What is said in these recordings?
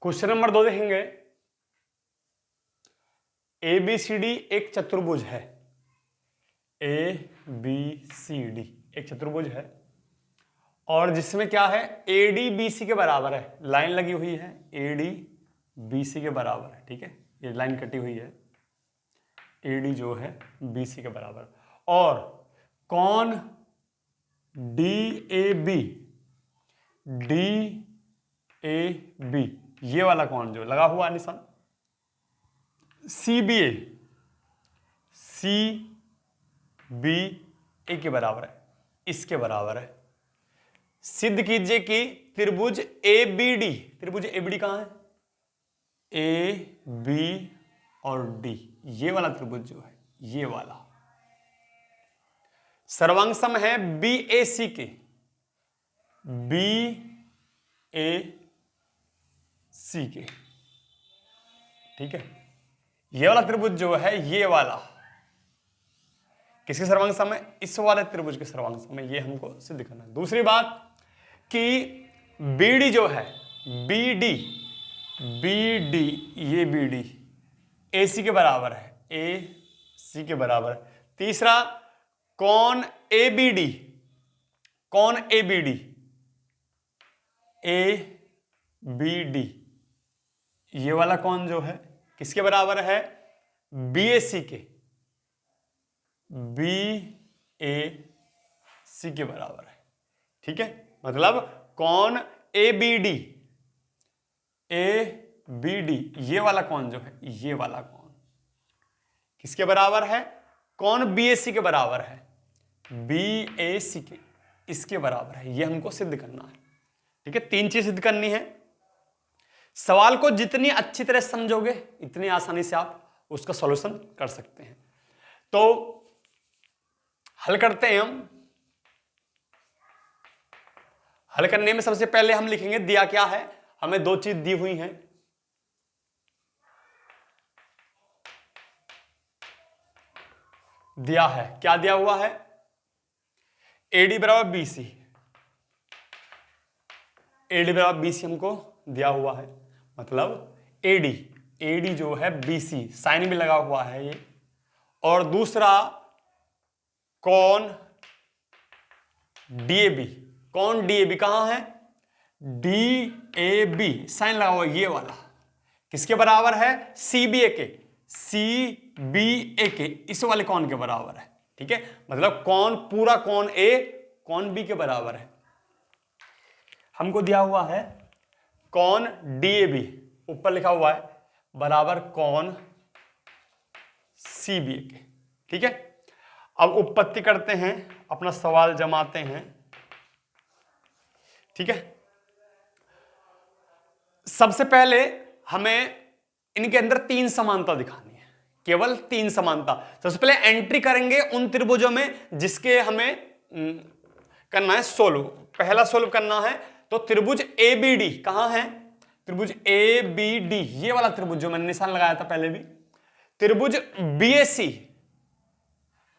Question number 2 देखेंगे। A B C D एक चतुर्भुज है। ए बी सी डी एक चतुर्भुज है और जिसमें क्या है, ए डी बी सी के बराबर है। लाइन लगी हुई है, ए डी बी सी के बराबर है। ठीक है, ये लाइन कटी हुई है, ए डी जो है बी सी के बराबर। और कौन D A B, D A B ये वाला कौन जो लगा हुआ निशान, सी बी ए, सी बी ए के बराबर है, इसके बराबर है। सिद्ध कीजिए कि त्रिभुज ए बी डी, त्रिभुज ए बी डी कहां है, ए बी और डी, ये वाला त्रिभुज जो है, ये वाला सर्वांग सम है बी ए सी के, बी ए सी के। ठीक है, ये वाला त्रिभुज जो है, ये वाला किसके सर्वांग सम है, इस वाले त्रिभुज के सर्वांग सम है। ये हमको सिद्ध करना है। दूसरी बात कि बी डी जो है, बी डी, बी डी, ये बी डी ए सी के बराबर है, ए सी के बराबर है। तीसरा कौन ए बी डी, कौन A B D, A B D ये वाला कौन जो है किसके बराबर है, बी ए सी के, बी ए सी के बराबर है। ठीक है, मतलब कौन A B D, A B D ये वाला कौन जो है, ये वाला कौन किसके बराबर है, कौन बी ए सी के बराबर है, बी ए सी के, इसके बराबर है। ये हमको सिद्ध करना है। ठीक है, 3 चीज सिद्ध करनी है। सवाल को जितनी अच्छी तरह समझोगे इतनी आसानी से आप उसका सॉल्यूशन कर सकते हैं। तो हल करते हैं हम। हल करने में सबसे पहले हम लिखेंगे दिया क्या है, हमें 2 चीज दी हुई हैं। दिया है, क्या दिया हुआ है, एडी बराबर बी सी, एडी बराबर बी सी हमको दिया हुआ है। मतलब एडी, एडी जो है बी सी, साइन भी लगा हुआ है ये। और दूसरा कौन डी ए बी, कौन डी ए बी कहां है, डी ए बी साइन लगा हुआ ये वाला किसके बराबर है, सी बी ए के, सी बी ए के, इस वाले कौन के बराबर है। ठीक है, मतलब कौन पूरा कौन ए कौन बी के बराबर है। हमको दिया हुआ है कौन डी ए बी, ऊपर लिखा हुआ है बराबर कौन सी बी ए के। ठीक है, अब उत्पत्ति करते हैं, अपना सवाल जमाते हैं। ठीक है, सबसे पहले हमें इनके अंदर 3 समानता दिखानी है, केवल 3 समानता। सबसे पहले एंट्री करेंगे उन त्रिभुजों में जिसके हमें करना है सोल्व। पहला सोल्व करना है तो त्रिभुज ए बी डी कहां है, त्रिभुज ए बी डी ये वाला त्रिभुज जो मैंने निशान लगाया था पहले भी। त्रिभुज B A C,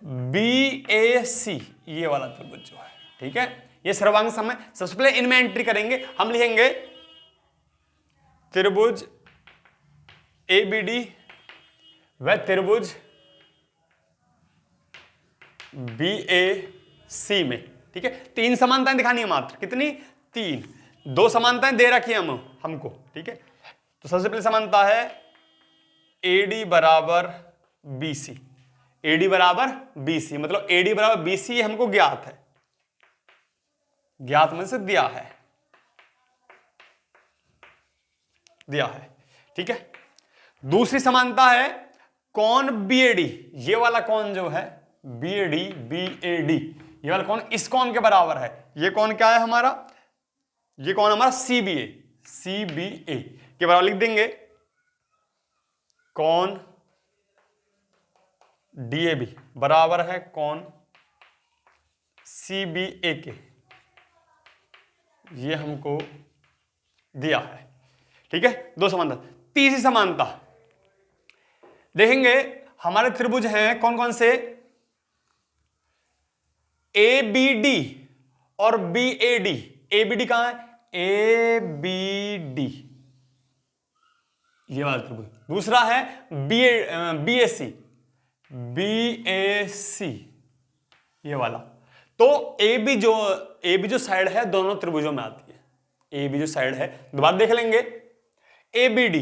B A सी ये वाला त्रिभुज जो है। ठीक है, ये सर्वांग सम है। सबसे पहले इनमें एंट्री करेंगे, हम लिखेंगे त्रिभुज ए बी डी व त्रिभुज बी ए सी में। ठीक है, 3 समानताएं दिखानी है मात्र, कितनी, 3। 2 समानताएं दे रखी है हमको। ठीक है, तो सबसे पहले समानता है ए डी बराबर बी सी, ए डी बराबर बी सी, मतलब ए डी बराबर बी सी हमको ज्ञात है, ज्ञात में से दिया है, दिया है। ठीक है, दूसरी समानता है कौन बी ए डी, ये वाला कौन जो है B A D, B A D ये वाला कौन इस कौन के बराबर है। ये कौन क्या है हमारा, ये कौन हमारा सी बी ए, सी बी ए के बराबर लिख देंगे कौन डी ए बी बराबर है कौन सी बी ए के, ये हमको दिया है। ठीक है, 2 समानता। तीसरी समानता देखेंगे, हमारे त्रिभुज हैं कौन कौन से, ए बी डी और B A D. A B D कहां है, ए बी डी ये वाला त्रिभुज। दूसरा है बी ए सी, ये वाला। तो ए बी जो साइड है दोनों त्रिभुजों में आती है। ए बी जो साइड है, दोबारा देख लेंगे, A B D,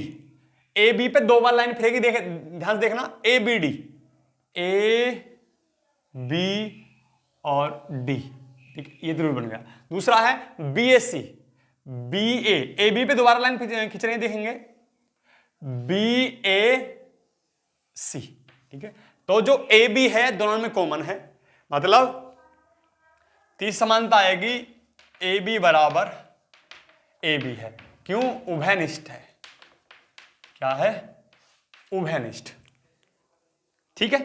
A B पे दो बार लाइन फिरेगी, ध्यान से देखना, A B D, A B और डी, ठीक है, ये त्रिभुज बन गया। दूसरा है B A C, B A B पे दोबारा लाइन खींच रहे हैं, देखेंगे बी ए सी, ठीक है। तो जो ए बी है दोनों में कॉमन है, मतलब तीसरी समानता आएगी ए बी बराबर ए बी है। क्यों? उभयनिष्ठ है। क्या है? उभयनिष्ठ, ठीक है।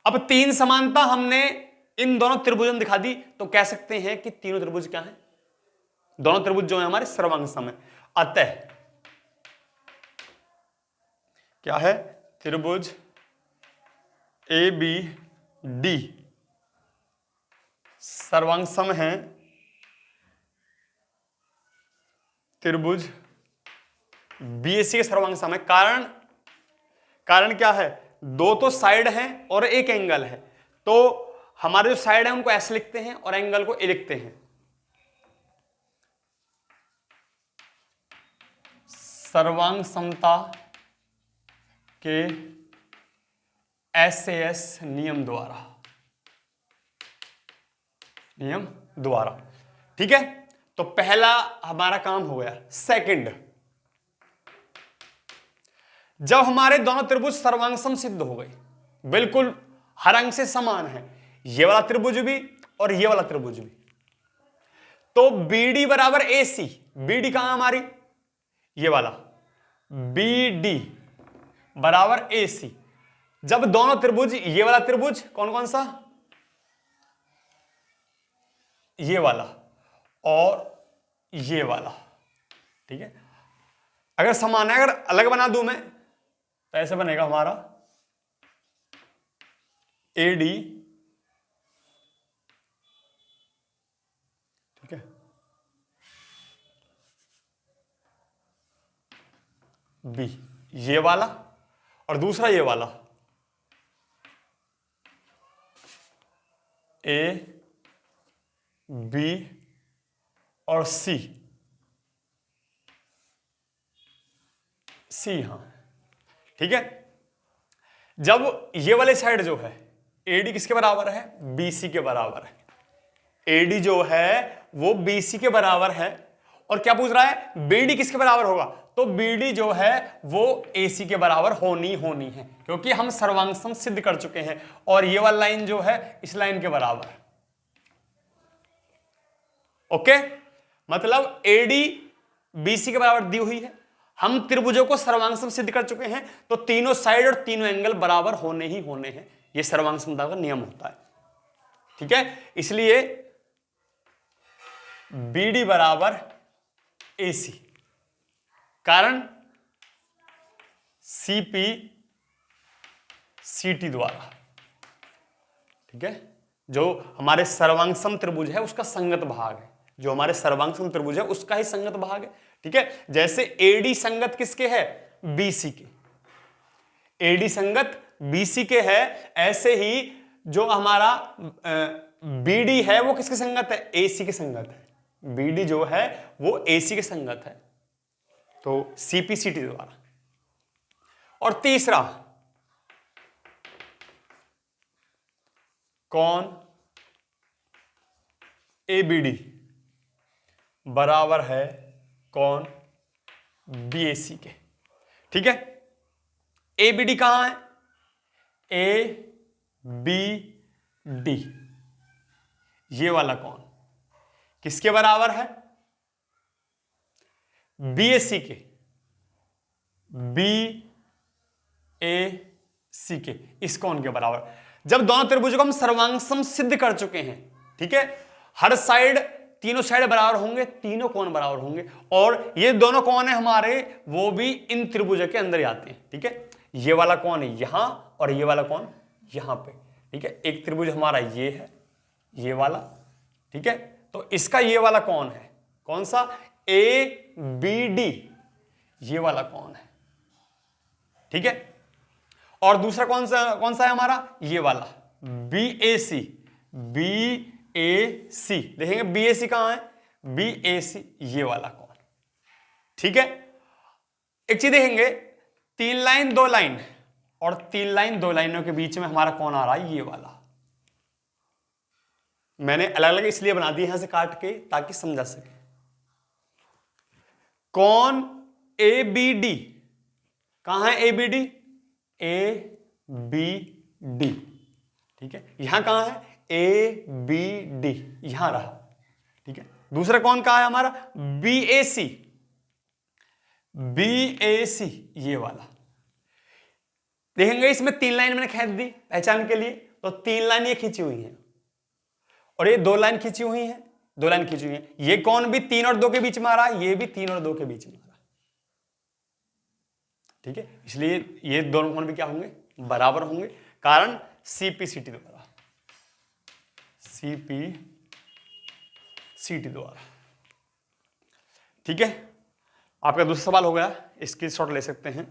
अब तीन समानता हमने इन दोनों त्रिभुजों में दिखा दी, तो कह सकते हैं कि तीनों त्रिभुज क्या हैं? दोनों त्रिभुज जो है हमारे सर्वांग सम है। अतः क्या है? त्रिभुज ए बी डी सर्वांग सम है, त्रिभुज बी ए सी के सर्वांग सम है। कारण क्या है? दो तो साइड हैं और एक एंगल है, तो हमारे जो साइड है उनको ऐसे लिखते हैं और एंगल को ए लिखते हैं। सर्वांग समता के SAS नियम द्वारा, ठीक है। तो पहला हमारा काम हो गया। सेकंड, जब हमारे दोनों त्रिभुज सर्वांग सम सिद्ध हो गए, बिल्कुल हर अंग से समान है, ये वाला त्रिभुज भी और ये वाला त्रिभुज भी, तो BD बराबर AC, BD कहां हमारी? ये वाला, BD बराबर AC। जब दोनों त्रिभुज, ये वाला त्रिभुज कौन कौन सा? ये वाला और ये वाला, ठीक है। अगर समान है, अगर अलग बना दूं मैं तो ऐसे बनेगा हमारा AD, ठीक है, B, ये वाला और दूसरा ये वाला A, B और C, यहां, ठीक है। जब ये वाले साइड जो है AD किसके बराबर है? BC के बराबर है। AD जो है वो BC के बराबर है, और क्या पूछ रहा है? BD किसके बराबर होगा? तो BD जो है वो AC के बराबर होनी है, क्योंकि हम सर्वांग सम सिद्ध कर चुके हैं, और ये वाला लाइन जो है इस लाइन के बराबर है। ओके, मतलब AD BC के बराबर दी हुई है, हम त्रिभुजों को सर्वांग सम सिद्ध कर चुके हैं, तो तीनों साइड और तीनों एंगल बराबर होने हैं। यह सर्वांग समता का नियम होता है, ठीक है। इसलिए BD बराबर AC, कारण CP CT द्वारा, ठीक है। जो हमारे सर्वांग सम त्रिभुज है उसका संगत भाग है, जो हमारे सर्वांग सम त्रिभुज है उसका ही संगत भाग है, ठीक है। जैसे AD संगत किसके है? BC के। AD संगत BC के है, ऐसे ही जो हमारा BD है वो किसके संगत है? AC के संगत है। BD जो है वो AC के संगत है, तो CP CT द्वारा। और तीसरा, कौन ABD बराबर है कौन BAC के, ठीक है। ABD कहां है? ABD, ये वाला कौन किसके बराबर है? BAC के, BAC के, इस कौन के बराबर। जब दोनों त्रिभुजों को हम सर्वांग सम सिद्ध कर चुके हैं, ठीक है, हर साइड, तीनों साइड बराबर होंगे, तीनों कोण बराबर होंगे, और ये दोनों कोण है हमारे, वो भी इन त्रिभुजों के अंदर ही आते हैं, ठीक है। ये वाला कोण है यहां और ये वाला कोण यहां पे, ठीक है। एक त्रिभुज हमारा ये है, ये वाला, ठीक है। तो इसका ये वाला कोण है कौन सा? ABD, ये वाला कोण है, ठीक है। और दूसरा कौन सा है हमारा, ये वाला BAC, BAC देखेंगे BAC कहां है, BAC ये वाला कौन, ठीक है। एक चीज देखेंगे, 3 लाइन 2 लाइन, और 3 लाइन 2 लाइनों के बीच में हमारा कौन आ रहा है, ये वाला। मैंने अलग अलग इसलिए बना दिया यहां से काट के ताकि समझा सके। कौन ABD कहां है, ABD ABD, ठीक है। यहां कहां है, ABD यहां रहा, ठीक है। दूसरा कौन कहां है हमारा, BAC, BAC ये वाला। देखेंगे इसमें 3 लाइन मैंने खींच दी पहचान के लिए, तो 3 लाइन ये खींची हुई है, और ये 2 लाइन खींची हुई है, 2 लाइन खींची हुई है। ये कौन भी 3 और 2 के बीच में आ रहा है, ये भी 3 और 2 के बीच में आ रहा है, ठीक है। इसलिए ये दोनों कौन भी क्या होंगे, बराबर होंगे, कारण CPCT द्वारा, CPCT द्वारा, ठीक है। आपका दूसरा सवाल हो गया, स्क्रीनशॉट ले सकते हैं।